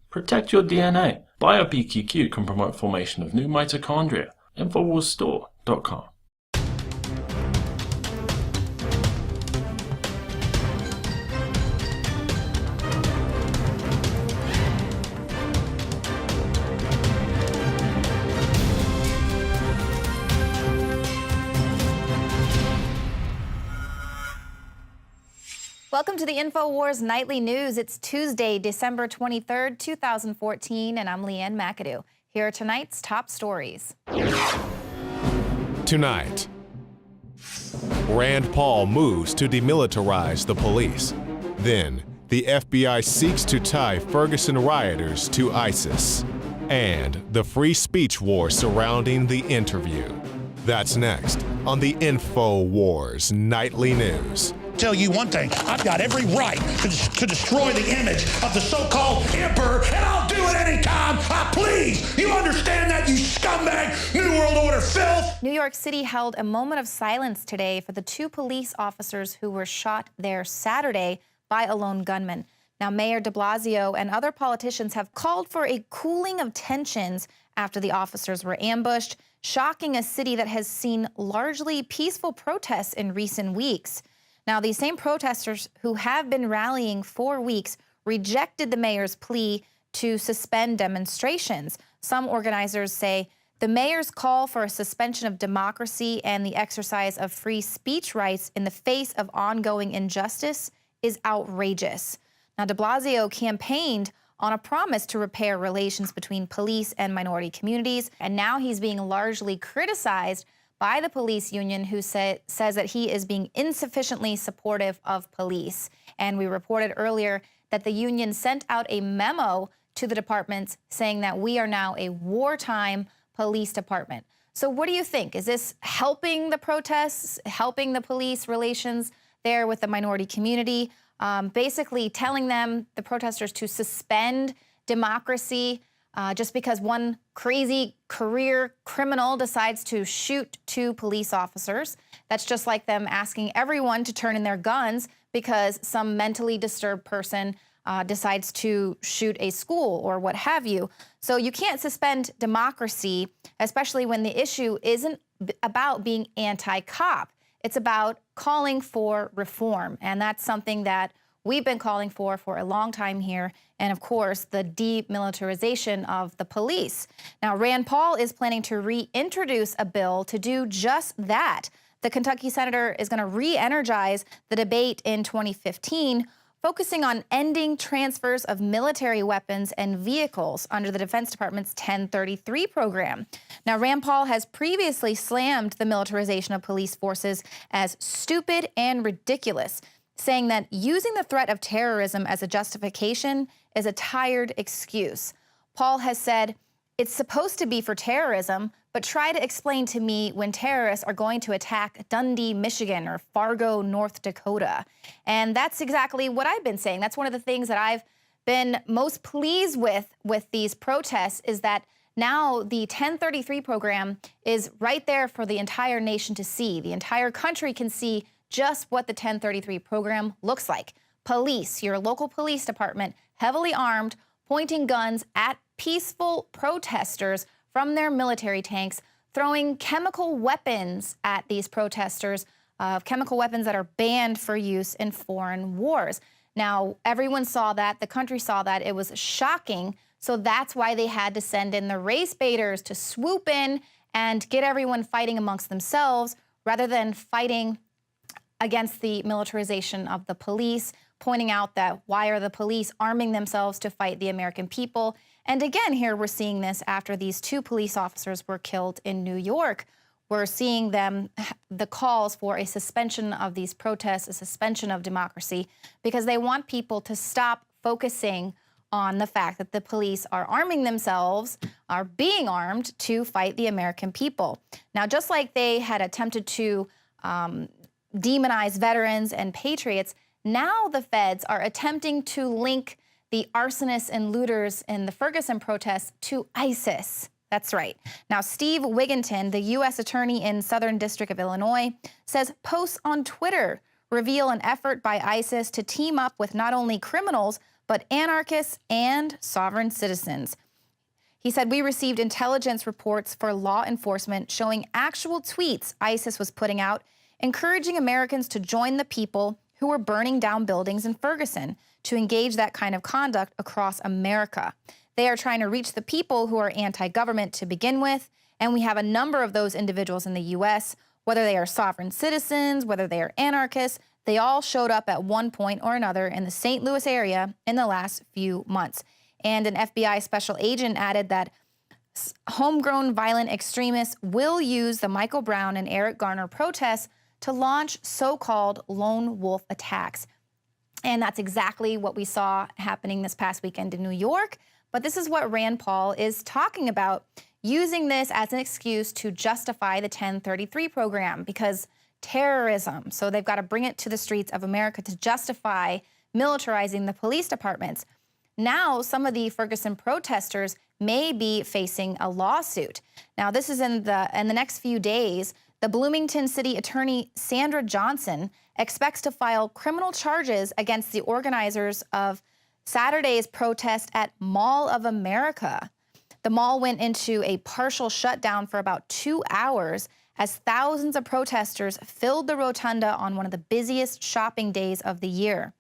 Protect your DNA. BioPQQ can promote formation of new mitochondria. Infowarsstore.com. Welcome to the Infowars Nightly News. It's Tuesday, December 23rd, 2014, and I'm Leanne McAdoo. Here are tonight's top stories. Tonight, Rand Paul moves to demilitarize the police. Then, the FBI seeks to tie Ferguson rioters to ISIS. And the free speech war surrounding the interview. That's next on the Infowars Nightly News. Tell you one thing, I've got every right to destroy the image of the so-called emperor, and I'll do it anytime I please. You understand that, you scumbag, New World Order filth? New York City held a moment of silence today for the two police officers who were shot there Saturday by a lone gunman. Now, Mayor de Blasio and other politicians have called for a cooling of tensions after the officers were ambushed, shocking a city that has seen largely peaceful protests in recent weeks. Now, these same protesters who have been rallying for weeks rejected the mayor's plea to suspend demonstrations. Some organizers say the mayor's call for a suspension of democracy and the exercise of free speech rights in the face of ongoing injustice is outrageous. Now, de Blasio campaigned on a promise to repair relations between police and minority communities, and now he's being largely criticized by the police union, who says that he is being insufficiently supportive of police. And we reported earlier that the union sent out a memo to the departments saying that we are now a wartime police department. So what do you think? Is this helping the protests, helping the police relations there with the minority community? Basically telling them, the protesters, to suspend democracy just because one crazy career criminal decides to shoot two police officers. That's just like them asking everyone to turn in their guns because some mentally disturbed person decides to shoot a school or what have you. So you can't suspend democracy, especially when the issue isn't about being anti-cop. It's about calling for reform, and that's something that we've been calling for a long time here, and of course, the demilitarization of the police. Now, Rand Paul is planning to reintroduce a bill to do just that. The Kentucky senator is going to re-energize the debate in 2015, focusing on ending transfers of military weapons and vehicles under the Defense Department's 1033 program. Now, Rand Paul has previously slammed the militarization of police forces as stupid and ridiculous, saying that using the threat of terrorism as a justification is a tired excuse. Paul has said, it's supposed to be for terrorism, but try to explain to me when terrorists are going to attack Dundee, Michigan, or Fargo, North Dakota. And that's exactly what I've been saying. That's one of the things that I've been most pleased with these protests, is that now the 1033 program is right there for the entire nation to see. The entire country can see just what the 1033 program looks like. Police, your local police department, heavily armed, pointing guns at peaceful protesters from their military tanks, throwing chemical weapons at these protesters, chemical weapons that are banned for use in foreign wars. Now, everyone saw that, the country saw that, it was shocking, so that's why they had to send in the race baiters to swoop in and get everyone fighting amongst themselves rather than fighting against the militarization of the police, pointing out that why are the police arming themselves to fight the American people? And again, here we're seeing this after these two police officers were killed in New York. We're seeing the calls for a suspension of these protests, a suspension of democracy, because they want people to stop focusing on the fact that the police are arming themselves, are being armed to fight the American people. Now, just like they had attempted to demonize veterans and patriots, now the feds are attempting to link the arsonists and looters in the Ferguson protests to ISIS. That's right. Now, Steve Wigginton, the U.S. attorney in Southern District of Illinois, says posts on Twitter reveal an effort by ISIS to team up with not only criminals, but anarchists and sovereign citizens. He said, we received intelligence reports for law enforcement showing actual tweets ISIS was putting out, encouraging Americans to join the people who were burning down buildings in Ferguson, to engage that kind of conduct across America. They are trying to reach the people who are anti-government to begin with, and we have a number of those individuals in the U.S., whether they are sovereign citizens, whether they are anarchists, they all showed up at one point or another in the St. Louis area in the last few months. And an FBI special agent added that homegrown violent extremists will use the Michael Brown and Eric Garner protests to launch so-called lone wolf attacks. And that's exactly what we saw happening this past weekend in New York. But this is what Rand Paul is talking about, using this as an excuse to justify the 1033 program, because terrorism. So they've got to bring it to the streets of America to justify militarizing the police departments. Now, some of the Ferguson protesters may be facing a lawsuit. Now, this is in the next few days. The Bloomington City Attorney Sandra Johnson expects to file criminal charges against the organizers of Saturday's protest at Mall of America. The mall went into a partial shutdown for about 2 hours as thousands of protesters filled the rotunda on one of the busiest shopping days of the year.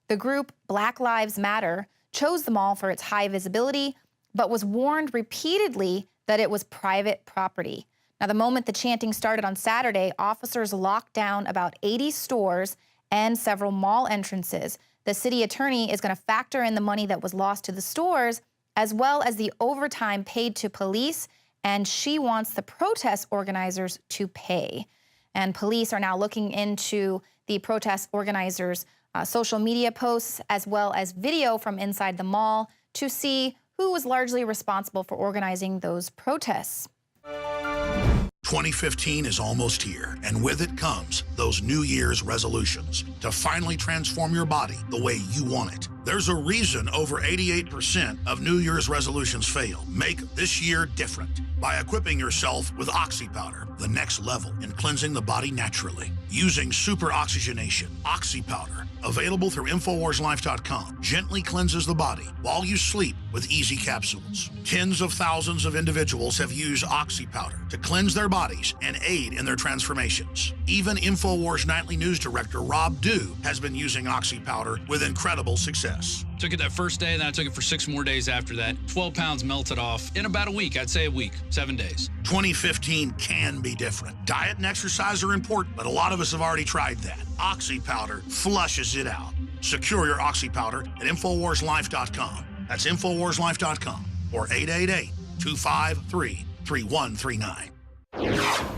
The group Black Lives Matter chose the mall for its high visibility, but was warned repeatedly that it was private property. Now, the moment the chanting started on Saturday, officers locked down about 80 stores and several mall entrances. The city attorney is going to factor in the money that was lost to the stores, as well as the overtime paid to police, and she wants the protest organizers to pay. And police are now looking into the protest organizers' social media posts, as well as video from inside the mall, to see who was largely responsible for organizing those protests. 2015 is almost here, and with it comes those New Year's resolutions to finally transform your body the way you want it. There's a reason over 88% of New Year's resolutions fail. Make this year different by equipping yourself with Oxy Powder, the next level in cleansing the body naturally. Using super oxygenation, Oxy Powder, available through InfoWarsLife.com, gently cleanses the body while you sleep with easy capsules. Tens of thousands of individuals have used Oxy Powder to cleanse their bodies and aid in their transformations. Even InfoWars Nightly News Director Rob Dew has been using Oxy Powder with incredible success. Took it that first day, then I took it for 6 more days after that. 12 pounds melted off in about a week. I'd say a week, 7 days. 2015 can be different. Diet and exercise are important, but a lot of us have already tried that. Oxy Powder flushes it out. Secure your Oxy Powder at InfoWarsLife.com. That's InfoWarsLife.com or 888-253-3139.